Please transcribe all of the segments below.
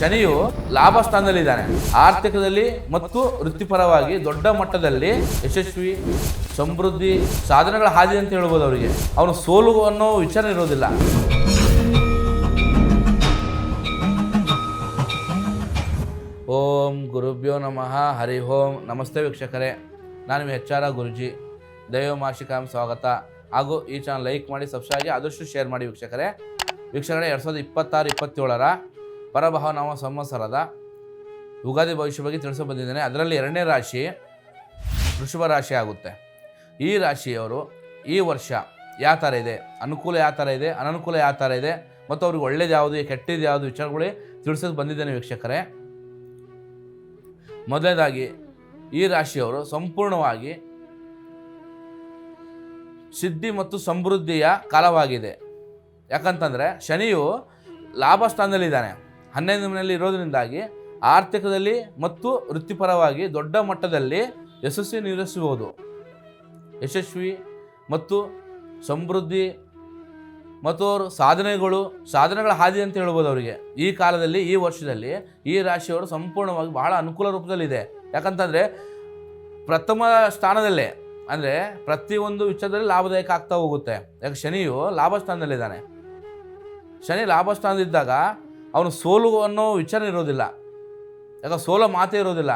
ಶನಿಯು ಲಾಭ ಸ್ಥಾನದಲ್ಲಿದ್ದಾನೆ. ಆರ್ಥಿಕದಲ್ಲಿ ಮತ್ತು ವೃತ್ತಿಪರವಾಗಿ ದೊಡ್ಡ ಮಟ್ಟದಲ್ಲಿ ಯಶಸ್ವಿ, ಸಮೃದ್ಧಿ, ಸಾಧನೆಗಳ ಹಾದಿ ಅಂತ ಹೇಳ್ಬೋದು. ಅವರಿಗೆ ಅವನು ಸೋಲು ಅನ್ನೋ ವಿಚಾರ ಇರೋದಿಲ್ಲ. ಓಂ ಗುರುಭ್ಯೋ ನಮಃ. ಹರಿ ಓಂ. ನಮಸ್ತೆ ವೀಕ್ಷಕರೇ, ನಾನು HR ಗುರುಜಿ. ದೈವ ಮಾಸಿಕಂ ಸ್ವಾಗತ. ಹಾಗೂ ಈ ಚಾನಲ್ ಲೈಕ್ ಮಾಡಿ, ಸಬ್ಸ್ಕ್ರೈಬ್ ಆಗಿ, ಆದಷ್ಟು ಶೇರ್ ಮಾಡಿ ವೀಕ್ಷಕರೇ. 2026-27ರ ಪರಭಾವ ನಾಮ ಸಂವತ್ಸರದ ಯುಗಾದಿ ಭವಿಷ್ಯ ಬಗ್ಗೆ ತಿಳಿಸ ಬಂದಿದ್ದೇನೆ. ಅದರಲ್ಲಿ 2ನೇ ರಾಶಿ ವೃಷಭ ರಾಶಿ ಆಗುತ್ತೆ. ಈ ರಾಶಿಯವರು ಈ ವರ್ಷ ಯಾವ ಥರ ಇದೆ, ಅನುಕೂಲ ಯಾವ ಥರ ಇದೆ, ಅನನುಕೂಲ ಯಾವ ಥರ ಇದೆ, ಮತ್ತು ಅವ್ರಿಗೆ ಒಳ್ಳೇದು ಯಾವುದು, ಕೆಟ್ಟದ್ದು ಯಾವುದು ವಿಚಾರಗಳೇ ತಿಳಿಸೋದು ಬಂದಿದ್ದೇನೆ ವೀಕ್ಷಕರೇ. ಮೊದಲನೇದಾಗಿ ಈ ರಾಶಿಯವರು ಸಂಪೂರ್ಣವಾಗಿ ಸಿದ್ಧಿ ಮತ್ತು ಸಮೃದ್ಧಿಯ ಕಾಲವಾಗಿದೆ. ಯಾಕಂತಂದರೆ ಶನಿಯು ಲಾಭ ಸ್ಥಾನದಲ್ಲಿದ್ದಾನೆ. 11ನೇ ಮನೆಯಲ್ಲಿ ಇರೋದ್ರಿಂದಾಗಿ ಆರ್ಥಿಕದಲ್ಲಿ ಮತ್ತು ವೃತ್ತಿಪರವಾಗಿ ದೊಡ್ಡ ಮಟ್ಟದಲ್ಲಿ ಯಶಸ್ವಿ ಮತ್ತು ಸಮೃದ್ಧಿ ಮತ್ತು ಅವರು ಸಾಧನೆಗಳ ಹಾದಿ ಅಂತ ಹೇಳ್ಬೋದು. ಅವರಿಗೆ ಈ ಕಾಲದಲ್ಲಿ, ಈ ವರ್ಷದಲ್ಲಿ ಈ ರಾಶಿಯವರು ಸಂಪೂರ್ಣವಾಗಿ ಬಹಳ ಅನುಕೂಲ ರೂಪದಲ್ಲಿದೆ. ಯಾಕಂತಂದರೆ ಪ್ರಥಮ ಸ್ಥಾನದಲ್ಲೇ, ಅಂದರೆ ಪ್ರತಿಯೊಂದು ವಿಚಾರದಲ್ಲಿ ಲಾಭದಾಯಕ ಆಗ್ತಾ ಹೋಗುತ್ತೆ. ಯಾಕೆ ಶನಿಯು ಲಾಭ ಸ್ಥಾನದಲ್ಲಿದ್ದಾನೆ. ಶನಿ ಲಾಭ ಸ್ಥಾನದಿದ್ದಾಗ ಅವನು ಸೋಲು ಅನ್ನೋ ವಿಚಾರ ಇರೋದಿಲ್ಲ. ಯಾಕೆ ಸೋಲ ಮಾತೇ ಇರೋದಿಲ್ಲ.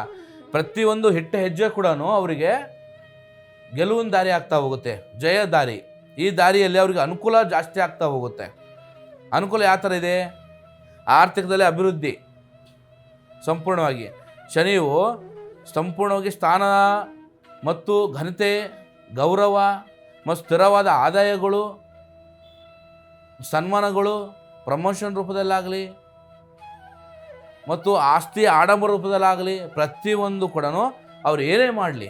ಪ್ರತಿಯೊಂದು ಹೆಜ್ಜೆ ಕೂಡ ಅವರಿಗೆ ಗೆಲುವಿನ ದಾರಿ ಆಗ್ತಾ ಹೋಗುತ್ತೆ, ಜಯ ದಾರಿ. ಈ ದಾರಿಯಲ್ಲಿ ಅವರಿಗೆ ಅನುಕೂಲ ಜಾಸ್ತಿ ಆಗ್ತಾ ಹೋಗುತ್ತೆ. ಅನುಕೂಲ ಯಾವ ಥರ ಇದೆ? ಆರ್ಥಿಕದಲ್ಲಿ ಅಭಿವೃದ್ಧಿ ಸಂಪೂರ್ಣವಾಗಿ. ಶನಿಯು ಸಂಪೂರ್ಣವಾಗಿ ಸ್ಥಾನ ಮತ್ತು ಘನತೆ, ಗೌರವ ಮತ್ತು ಸ್ಥಿರವಾದ ಆದಾಯಗಳು, ಸನ್ಮಾನಗಳು, ಪ್ರಮೋಷನ್ ರೂಪದಲ್ಲಾಗಲಿ ಮತ್ತು ಆಸ್ತಿ ಆಡಂಬರ ರೂಪದಲ್ಲಾಗಲಿ ಪ್ರತಿಯೊಂದು ಕೂಡ ಅವ್ರು ಏನೇ ಮಾಡಲಿ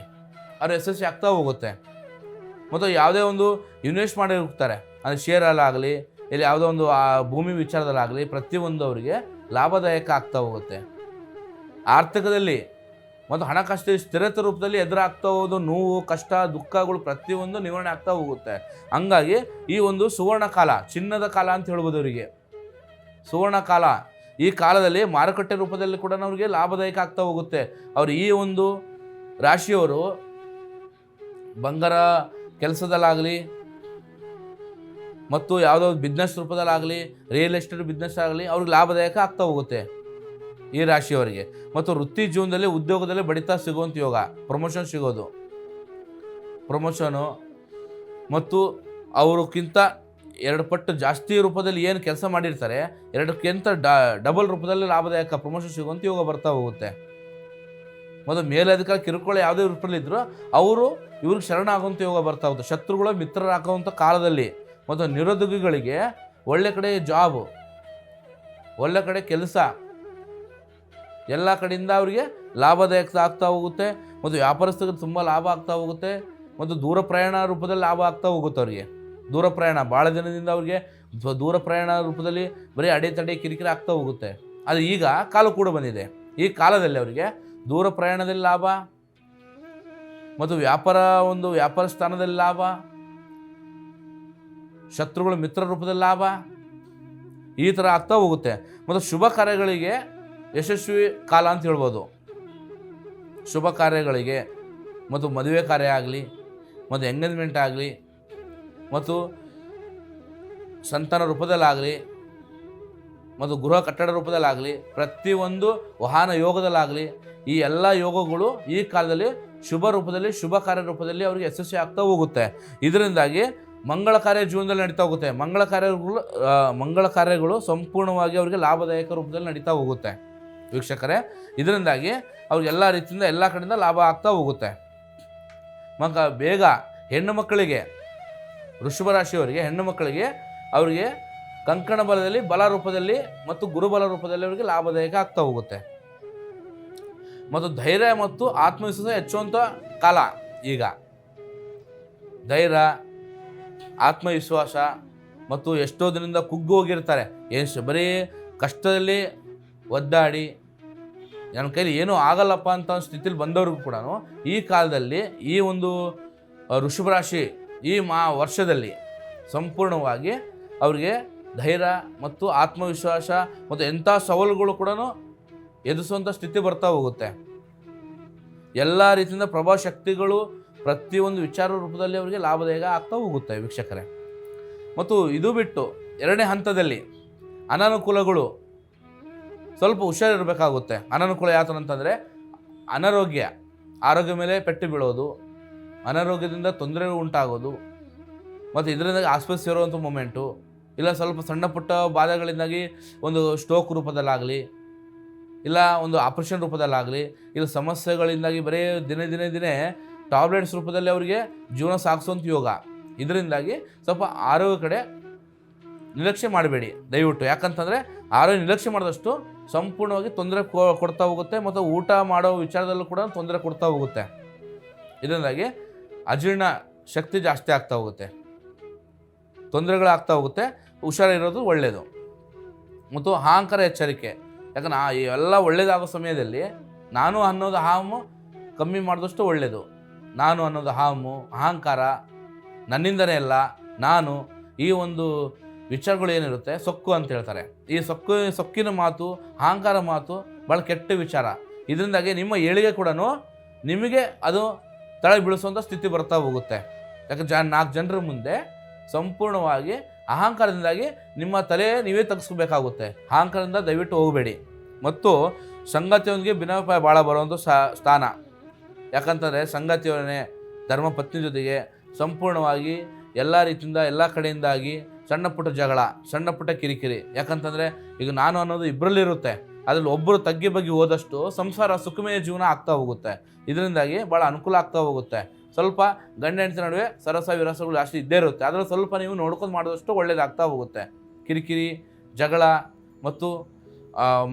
ಅವ್ರು ಯಶಸ್ವಿ ಆಗ್ತಾ ಹೋಗುತ್ತೆ. ಮತ್ತು ಯಾವುದೇ ಒಂದು ಇನ್ವೆಸ್ಟ್ ಮಾಡಿ ಹೋಗ್ತಾರೆ, ಅಂದರೆ ಶೇರಲ್ಲಾಗಲಿ, ಇಲ್ಲಿ ಯಾವುದೋ ಒಂದು ಭೂಮಿ ವಿಚಾರದಲ್ಲಾಗಲಿ ಪ್ರತಿಯೊಂದು ಅವರಿಗೆ ಲಾಭದಾಯಕ ಆಗ್ತಾ ಹೋಗುತ್ತೆ. ಆರ್ಥಿಕದಲ್ಲಿ ಮತ್ತು ಹಣಕಾಸು ಸ್ಥಿರತೆ ರೂಪದಲ್ಲಿ ಎದುರಾಗ್ತಾ ಹೋಗೋದು ನೋವು, ಕಷ್ಟ, ದುಃಖಗಳು ಪ್ರತಿಯೊಂದು ನಿವಾರಣೆ ಆಗ್ತಾ ಹೋಗುತ್ತೆ. ಹಂಗಾಗಿ ಈ ಒಂದು ಸುವರ್ಣ ಕಾಲ, ಚಿನ್ನದ ಕಾಲ ಅಂತ ಹೇಳ್ಬೋದು ಅವರಿಗೆ. ಸುವರ್ಣ ಕಾಲ. ಈ ಕಾಲದಲ್ಲಿ ಮಾರುಕಟ್ಟೆ ರೂಪದಲ್ಲಿ ಕೂಡ ಅವ್ರಿಗೆ ಲಾಭದಾಯಕ ಆಗ್ತಾ ಹೋಗುತ್ತೆ. ಅವರು ಈ ಒಂದು ರಾಶಿಯವರು ಬಂಗಾರ ಕೆಲಸದಲ್ಲಾಗಲಿ ಮತ್ತು ಯಾವುದೋ ಬಿಸ್ನೆಸ್ ರೂಪದಲ್ಲಾಗಲಿ, ರಿಯಲ್ ಎಸ್ಟೇಟ್ ಬಿಸ್ನೆಸ್ ಆಗಲಿ ಅವ್ರಿಗೆ ಲಾಭದಾಯಕ ಆಗ್ತಾ ಹೋಗುತ್ತೆ ಈ ರಾಶಿಯವರಿಗೆ. ಮತ್ತು ವೃತ್ತಿ ಜೀವನದಲ್ಲಿ, ಉದ್ಯೋಗದಲ್ಲಿ ಬಡಿತ ಸಿಗುವಂಥ ಯೋಗ, ಪ್ರಮೋಷನ್ ಸಿಗೋದು, ಪ್ರಮೋಷನು ಮತ್ತು ಅವರಿಗಿಂತ 2 ಪಟ್ಟು ಜಾಸ್ತಿ ರೂಪದಲ್ಲಿ ಏನು ಕೆಲಸ ಮಾಡಿರ್ತಾರೆ, 2ಕ್ಕಿಂತ ಡಬಲ್ ರೂಪದಲ್ಲಿ ಲಾಭದಾಯಕ ಪ್ರಮೋಷನ್ ಸಿಗುವಂಥ ಯೋಗ ಬರ್ತಾ ಹೋಗುತ್ತೆ. ಮತ್ತು ಮೇಲಧಿಕಾರಿ ಕಿರುಕುಳ ಯಾವುದೇ ರೂಪದಲ್ಲಿದ್ದರೂ ಅವರು ಇವ್ರಿಗೆ ಶರಣ ಆಗುವಂಥ ಯೋಗ ಬರ್ತಾ ಹೋಗುತ್ತೆ. ಶತ್ರುಗಳು ಮಿತ್ರರಾಗುವಂಥ ಕಾಲದಲ್ಲಿ ಮತ್ತು ನಿರುದ್ಯೋಗಿಗಳಿಗೆ ಒಳ್ಳೆ ಕಡೆ ಜಾಬು, ಒಳ್ಳೆ ಕಡೆ ಕೆಲಸ, ಎಲ್ಲ ಕಡೆಯಿಂದ ಅವರಿಗೆ ಲಾಭದಾಯಕ ಆಗ್ತಾ ಹೋಗುತ್ತೆ. ಮತ್ತು ವ್ಯಾಪಾರಸ್ಥರಿಗೆ ತುಂಬ ಲಾಭ ಆಗ್ತಾ ಹೋಗುತ್ತೆ. ಮತ್ತು ದೂರ ಪ್ರಯಾಣ ರೂಪದಲ್ಲಿ ಲಾಭ ಆಗ್ತಾ ಹೋಗುತ್ತೆ ಅವರಿಗೆ. ದೂರ ಪ್ರಯಾಣ ಭಾಳ ದಿನದಿಂದ ಅವ್ರಿಗೆ ದೂರ ಪ್ರಯಾಣ ರೂಪದಲ್ಲಿ ಬರೀ ಅಡೆತಡೆ ಕಿರಿಕಿರಿ ಆಗ್ತಾ ಹೋಗುತ್ತೆ. ಅದು ಈಗ ಕಾಲ ಕೂಡ ಬಂದಿದೆ. ಈ ಕಾಲದಲ್ಲಿ ಅವರಿಗೆ ದೂರ ಪ್ರಯಾಣದಲ್ಲಿ ಲಾಭ ಮತ್ತು ವ್ಯಾಪಾರ ಸ್ಥಾನದಲ್ಲಿ ಲಾಭ, ಶತ್ರುಗಳು ಮಿತ್ರ ರೂಪದಲ್ಲಿ ಲಾಭ, ಈ ಥರ ಆಗ್ತಾ ಹೋಗುತ್ತೆ. ಮತ್ತು ಶುಭ ಕಾರ್ಯಗಳಿಗೆ ಯಶಸ್ವಿ ಕಾಲ ಅಂತ ಹೇಳ್ಬೋದು. ಶುಭ ಕಾರ್ಯಗಳಿಗೆ ಮತ್ತು ಮದುವೆ ಕಾರ್ಯ ಆಗಲಿ, ಮತ್ತು ಎಂಗೇಜ್ಮೆಂಟ್ ಆಗಲಿ, ಮತ್ತು ಸಂತಾನ ರೂಪದಲ್ಲಾಗಲಿ, ಮತ್ತು ಗೃಹ ಕಟ್ಟಡ ರೂಪದಲ್ಲಾಗಲಿ, ಪ್ರತಿಯೊಂದು ವಾಹನ ಯೋಗದಲ್ಲಾಗಲಿ, ಈ ಎಲ್ಲ ಯೋಗಗಳು ಈ ಕಾಲದಲ್ಲಿ ಶುಭ ರೂಪದಲ್ಲಿ, ಶುಭ ಕಾರ್ಯ ರೂಪದಲ್ಲಿ ಅವರಿಗೆ ಯಶಸ್ವಿ ಆಗ್ತಾ ಹೋಗುತ್ತೆ. ಇದರಿಂದಾಗಿ ಮಂಗಳ ಕಾರ್ಯ ಜೀವನದಲ್ಲಿ ನಡೀತಾ ಹೋಗುತ್ತೆ. ಮಂಗಳ ಕಾರ್ಯಗಳು ಸಂಪೂರ್ಣವಾಗಿ ಅವರಿಗೆ ಲಾಭದಾಯಕ ರೂಪದಲ್ಲಿ ನಡೀತಾ ಹೋಗುತ್ತೆ ವೀಕ್ಷಕರೇ. ಇದರಿಂದಾಗಿ ಅವ್ರಿಗೆ ಎಲ್ಲ ರೀತಿಯಿಂದ, ಎಲ್ಲ ಕಡೆಯಿಂದ ಲಾಭ ಆಗ್ತಾ ಹೋಗುತ್ತೆ. ಬೇಗ ಹೆಣ್ಣು ಮಕ್ಕಳಿಗೆ, ವೃಷಭ ರಾಶಿಯವರಿಗೆ, ಹೆಣ್ಣು ಮಕ್ಕಳಿಗೆ ಅವರಿಗೆ ಕಂಕಣ ಬಲದಲ್ಲಿ, ಬಲ ರೂಪದಲ್ಲಿ ಮತ್ತು ಗುರುಬಲ ರೂಪದಲ್ಲಿ ಅವರಿಗೆ ಲಾಭದಾಯಕ ಆಗ್ತಾ ಹೋಗುತ್ತೆ. ಮತ್ತು ಧೈರ್ಯ ಮತ್ತು ಆತ್ಮವಿಶ್ವಾಸ ಹೆಚ್ಚುವಂಥ ಕಾಲ ಈಗ. ಧೈರ್ಯ, ಆತ್ಮವಿಶ್ವಾಸ ಮತ್ತು ಎಷ್ಟೋ ದಿನದಿಂದ ಕುಗ್ಗು ಹೋಗಿರ್ತಾರೆ, ಬರೀ ಕಷ್ಟದಲ್ಲಿ ಒದ್ದಾಡಿ ನನ್ನ ಕೈಲಿ ಏನೂ ಆಗಲ್ಲಪ್ಪ ಅಂತ ಸ್ಥಿತಿಲಿ ಬಂದವ್ರಿಗೂ ಕೂಡ ಈ ಕಾಲದಲ್ಲಿ, ಈ ಒಂದು ವೃಷಭ ರಾಶಿ ಈ ವರ್ಷದಲ್ಲಿ ಸಂಪೂರ್ಣವಾಗಿ ಅವರಿಗೆ ಧೈರ್ಯ ಮತ್ತು ಆತ್ಮವಿಶ್ವಾಸ ಮತ್ತು ಎಂಥ ಸವಾಲುಗಳು ಕೂಡ ಎದುರಿಸುವಂಥ ಸ್ಥಿತಿ ಬರ್ತಾ ಹೋಗುತ್ತೆ. ಎಲ್ಲ ರೀತಿಯಿಂದ ಪ್ರಭಾವ ಶಕ್ತಿಗಳು ಪ್ರತಿಯೊಂದು ವಿಚಾರ ರೂಪದಲ್ಲಿ ಅವರಿಗೆ ಲಾಭದಾಯಕ ಆಗ್ತಾ ಹೋಗುತ್ತೆ ವೀಕ್ಷಕರೇ. ಮತ್ತು ಇದು ಬಿಟ್ಟು ಎರಡನೇ ಹಂತದಲ್ಲಿ ಅನಾನುಕೂಲಗಳು ಸ್ವಲ್ಪ ಹುಷಾರಿರಬೇಕಾಗುತ್ತೆ. ಅನಾನುಕೂಲ ಯಾವ ಥರ ಅಂತಂದರೆ ಆರೋಗ್ಯ ಮೇಲೆ ಪೆಟ್ಟು ಬೀಳೋದು, ಅನಾರೋಗ್ಯದಿಂದ ತೊಂದರೆ ಉಂಟಾಗೋದು ಮತ್ತು ಇದರಿಂದ ಆಸ್ಪತ್ರೆ ಸೇರುವಂಥ ಮೂಮೆಂಟು, ಇಲ್ಲ ಸ್ವಲ್ಪ ಸಣ್ಣ ಪುಟ್ಟ ಬಾಧೆಗಳಿಂದಾಗಿ ಒಂದು ಸ್ಟ್ರೋಕ್ ರೂಪದಲ್ಲಾಗಲಿ, ಇಲ್ಲ ಒಂದು ಆಪರೇಷನ್ ರೂಪದಲ್ಲಾಗಲಿ, ಇಲ್ಲ ಸಮಸ್ಯೆಗಳಿಂದಾಗಿ ಬರೀ ದಿನೇ ಟಾಬ್ಲೆಟ್ಸ್ ರೂಪದಲ್ಲಿ ಅವರಿಗೆ ಜೀವನ ಸಾಗಿಸುವಂಥ ಯೋಗ. ಇದರಿಂದಾಗಿ ಸ್ವಲ್ಪ ಆರೋಗ್ಯ ಕಡೆ ನಿರ್ಲಕ್ಷ್ಯ ಮಾಡಬೇಡಿ ದಯವಿಟ್ಟು. ಯಾಕಂತಂದರೆ ಆರೋಗ್ಯ ನಿರ್ಲಕ್ಷ್ಯ ಮಾಡಿದಷ್ಟು ಸಂಪೂರ್ಣವಾಗಿ ತೊಂದರೆ ಕೊಡ್ತಾ ಹೋಗುತ್ತೆ ಮತ್ತು ಊಟ ಮಾಡೋ ವಿಚಾರದಲ್ಲೂ ಕೂಡ ತೊಂದರೆ ಕೊಡ್ತಾ ಹೋಗುತ್ತೆ. ಇದರಿಂದಾಗಿ ಅಜೀರ್ಣ ಶಕ್ತಿ ಜಾಸ್ತಿ ಆಗ್ತಾ ಹೋಗುತ್ತೆ, ತೊಂದರೆಗಳಾಗ್ತಾ ಹೋಗುತ್ತೆ. ಹುಷಾರಿರೋದು ಒಳ್ಳೆಯದು. ಮತ್ತು ಅಹಂಕಾರ ಎಚ್ಚರಿಕೆ. ಯಾಕಂದ್ರೆ ಇವೆಲ್ಲ ಒಳ್ಳೆಯದಾಗೋ ಸಮಯದಲ್ಲಿ ನಾನು ಅನ್ನೋದು ಹಾಮು ಕಮ್ಮಿ ಮಾಡಿದಷ್ಟು ಒಳ್ಳೆಯದು. ನಾನು ಅನ್ನೋದು ಹಾಮು, ಅಹಂಕಾರ, ನನ್ನಿಂದನೇ ಎಲ್ಲ, ನಾನು, ಈ ಒಂದು ವಿಚಾರಗಳು ಏನಿರುತ್ತೆ ಸೊಕ್ಕು ಅಂತ ಹೇಳ್ತಾರೆ. ಈ ಸೊಕ್ಕಿನ ಮಾತು, ಅಹಂಕಾರ ಮಾತು ಭಾಳ ಕೆಟ್ಟ ವಿಚಾರ. ಇದರಿಂದಾಗಿ ನಿಮ್ಮ ಏಳಿಗೆ ಕೂಡ ನಿಮಗೆ ಅದು ತಳ ಬೀಳಿಸುವಂಥ ಸ್ಥಿತಿ ಬರ್ತಾ ಹೋಗುತ್ತೆ. ಯಾಕಂದ್ರೆ 4 ಜನರ ಮುಂದೆ ಸಂಪೂರ್ಣವಾಗಿ ಅಹಂಕಾರದಿಂದಾಗಿ ನಿಮ್ಮ ತಲೆ ನೀವೇ ತೆಗೆಸ್ಕೋಬೇಕಾಗುತ್ತೆ. ಅಹಂಕಾರದಿಂದ ದಯವಿಟ್ಟು ಹೋಗಬೇಡಿ. ಮತ್ತು ಸಂಗಾತಿಯೊಂದಿಗೆ ಭಿನ್ನಾಭಿಪ್ರಾಯ ಭಾಳ ಬರುವಂಥ ಸ್ಥಾನ. ಯಾಕಂತಂದರೆ ಸಂಗಾತಿಯವರೇ ಧರ್ಮ ಪತ್ನಿ ಜೊತೆಗೆ ಸಂಪೂರ್ಣವಾಗಿ ಎಲ್ಲ ರೀತಿಯಿಂದ ಎಲ್ಲ ಕಡೆಯಿಂದಾಗಿ ಸಣ್ಣ ಪುಟ್ಟ ಜಗಳ, ಸಣ್ಣ ಪುಟ್ಟ ಕಿರಿಕಿರಿ. ಯಾಕಂತಂದರೆ ಈಗ ನಾನು ಅನ್ನೋದು ಇಬ್ಬರಲ್ಲಿರುತ್ತೆ, ಅದರಲ್ಲಿ ಒಬ್ಬರು ತಗ್ಗಿ ಬಗ್ಗಿ ಹೋದಷ್ಟು ಸಂಸಾರ ಸುಖಮಯ ಜೀವನ ಆಗ್ತಾ ಹೋಗುತ್ತೆ. ಇದರಿಂದಾಗಿ ಭಾಳ ಅನುಕೂಲ ಆಗ್ತಾ ಹೋಗುತ್ತೆ. ಸ್ವಲ್ಪ ಗಂಡ ಹೆಂಡತಿ ನಡುವೆ ಸರಸ ವಿರಸಗಳು ಜಾಸ್ತಿ ಇದ್ದೇ ಇರುತ್ತೆ, ಅದರಲ್ಲಿ ಸ್ವಲ್ಪ ನೀವು ನೋಡ್ಕೊಂಡು ಮಾಡಿದಷ್ಟು ಒಳ್ಳೇದಾಗ್ತಾ ಹೋಗುತ್ತೆ. ಕಿರಿಕಿರಿ, ಜಗಳ ಮತ್ತು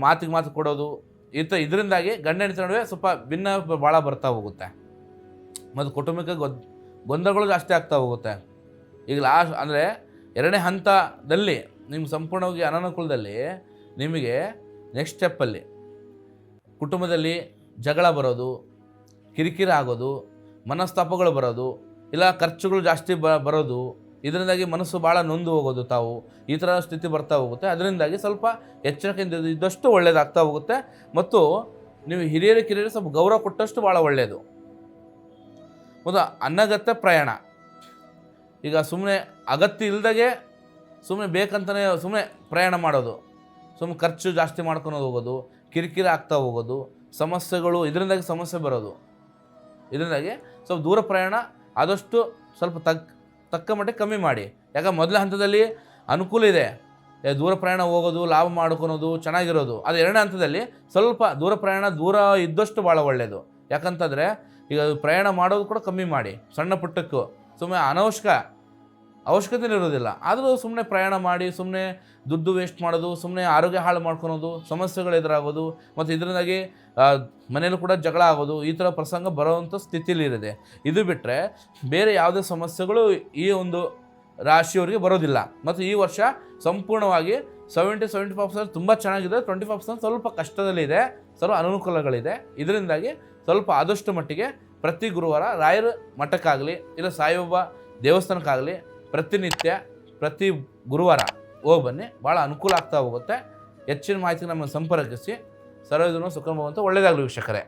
ಮಾತಿಗೆ ಮಾತು ಕೊಡೋದು, ಇದರಿಂದಾಗಿ ಗಂಡ ಹೆಂಡತಿ ನಡುವೆ ಸ್ವಲ್ಪ ಭಿನ್ನ ಭಾಳ ಬರ್ತಾ ಹೋಗುತ್ತೆ. ಮತ್ತು ಕುಟುಂಬಿಕ ಗೊಂದಲಗಳು ಜಾಸ್ತಿ ಆಗ್ತಾ ಹೋಗುತ್ತೆ. ಈಗ ಲಾಸ್ಟ್ ಅಂದರೆ 2ನೇ ಹಂತದಲ್ಲಿ ನಿಮ್ಗೆ ಸಂಪೂರ್ಣವಾಗಿ ಅನಾನುಕೂಲದಲ್ಲಿ ನಿಮಗೆ ನೆಕ್ಸ್ಟ್ ಸ್ಟೆಪ್ಪಲ್ಲಿ ಕುಟುಂಬದಲ್ಲಿ ಜಗಳ ಬರೋದು, ಕಿರಿಕಿರಿ ಆಗೋದು, ಮನಸ್ತಾಪಗಳು ಬರೋದು, ಇಲ್ಲ ಖರ್ಚುಗಳು ಜಾಸ್ತಿ ಬರೋದು, ಇದರಿಂದಾಗಿ ಮನಸ್ಸು ಭಾಳ ನೊಂದು ಹೋಗೋದು ತಾವು, ಈ ಥರ ಸ್ಥಿತಿ ಬರ್ತಾ ಹೋಗುತ್ತೆ. ಅದರಿಂದಾಗಿ ಸ್ವಲ್ಪ ಎಚ್ಚರಿಕೆಯಿಂದ ಇದ್ದಷ್ಟು ಒಳ್ಳೆಯದಾಗ್ತಾ ಹೋಗುತ್ತೆ. ಮತ್ತು ನೀವು ಹಿರಿಯರಿಗೆ ಸ್ವಲ್ಪ ಗೌರವ ಕೊಟ್ಟಷ್ಟು ಭಾಳ ಒಳ್ಳೆಯದು. ಮತ್ತು ಅನಗತ್ಯ ಪ್ರಯಾಣ. ಈಗ ಸುಮ್ಮನೆ ಅಗತ್ಯ ಇಲ್ದಾಗೆ ಸುಮ್ಮನೆ ಬೇಕಂತಲೇ ಸುಮ್ಮನೆ ಪ್ರಯಾಣ ಮಾಡೋದು, ಸುಮ್ಮನೆ ಖರ್ಚು ಜಾಸ್ತಿ ಮಾಡ್ಕೊಂಡು ಹೋಗೋದು, ಕಿರಿಕಿರಿ ಆಗ್ತಾ ಹೋಗೋದು, ಸಮಸ್ಯೆಗಳು, ಇದರಿಂದಾಗಿ ಸಮಸ್ಯೆ ಬರೋದು. ಇದರಿಂದಾಗಿ ಸ್ವಲ್ಪ ದೂರ ಪ್ರಯಾಣ ಆದಷ್ಟು ಸ್ವಲ್ಪ ತಕ್ಕ ಮಟ್ಟಿಗೆ ಕಮ್ಮಿ ಮಾಡಿ. ಯಾಕಂದ್ರೆ ಮೊದಲ ಹಂತದಲ್ಲಿ ಅನುಕೂಲ ಇದೆ, ದೂರ ಪ್ರಯಾಣ ಹೋಗೋದು, ಲಾಭ ಮಾಡ್ಕೊಳೋದು, ಚೆನ್ನಾಗಿರೋದು. ಅದು 2ನೇ ಹಂತದಲ್ಲಿ ಸ್ವಲ್ಪ ದೂರ ಪ್ರಯಾಣ ದೂರ ಇದ್ದಷ್ಟು ಭಾಳ ಒಳ್ಳೆಯದು. ಯಾಕಂತಂದರೆ ಈಗ ಪ್ರಯಾಣ ಮಾಡೋದು ಕೂಡ ಕಮ್ಮಿ ಮಾಡಿ. ಸಣ್ಣ ಪುಟ್ಟಕ್ಕೂ ಸುಮ್ಮನೆ ಅವಶ್ಯಕತೆ ಇರೋದಿಲ್ಲ, ಆದರೂ ಸುಮ್ಮನೆ ಪ್ರಯಾಣ ಮಾಡಿ ಸುಮ್ಮನೆ ದುಡ್ಡು ವೇಸ್ಟ್ ಮಾಡೋದು, ಸುಮ್ಮನೆ ಆರೋಗ್ಯ ಹಾಳು ಮಾಡ್ಕೊಳೋದು, ಸಮಸ್ಯೆಗಳು ಎದುರಾಗೋದು, ಮತ್ತು ಇದರಿಂದಾಗಿ ಮನೇಲೂ ಕೂಡ ಜಗಳ ಆಗೋದು, ಈ ಥರ ಪ್ರಸಂಗ ಬರೋವಂಥ ಸ್ಥಿತಿಲಿರಿದೆ. ಇದು ಬಿಟ್ಟರೆ ಬೇರೆ ಯಾವುದೇ ಸಮಸ್ಯೆಗಳು ಈ ಒಂದು ರಾಶಿಯವರಿಗೆ ಬರೋದಿಲ್ಲ. ಮತ್ತು ಈ ವರ್ಷ ಸಂಪೂರ್ಣವಾಗಿ 70-75% ತುಂಬ ಚೆನ್ನಾಗಿದೆ, 25% ಸ್ವಲ್ಪ ಕಷ್ಟದಲ್ಲಿದೆ, ಸ್ವಲ್ಪ ಅನುಕೂಲಗಳಿದೆ. ಇದರಿಂದಾಗಿ ಸ್ವಲ್ಪ ಆದಷ್ಟು ಮಟ್ಟಿಗೆ ಪ್ರತಿ ಗುರುವಾರ ರಾಯರ ಮಠಕ್ಕಾಗಲಿ ಇಲ್ಲ ಸಾಯಿಬಾಬಾ ದೇವಸ್ಥಾನಕ್ಕಾಗಲಿ ಪ್ರತಿ ಗುರುವಾರ ಹೋಗಿ ಬನ್ನಿ, ಭಾಳ ಅನುಕೂಲ ಆಗ್ತಾ ಹೋಗುತ್ತೆ. ಹೆಚ್ಚಿನ ಮಾಹಿತಿ ನಮ್ಮನ್ನು ಸಂಪರ್ಕಿಸಿ. ಸರ್ವಜನ ಸುಖ ಭವಂತು. ಒಳ್ಳೆಯದಾಗಲಿ ವೀಕ್ಷಕರೇ.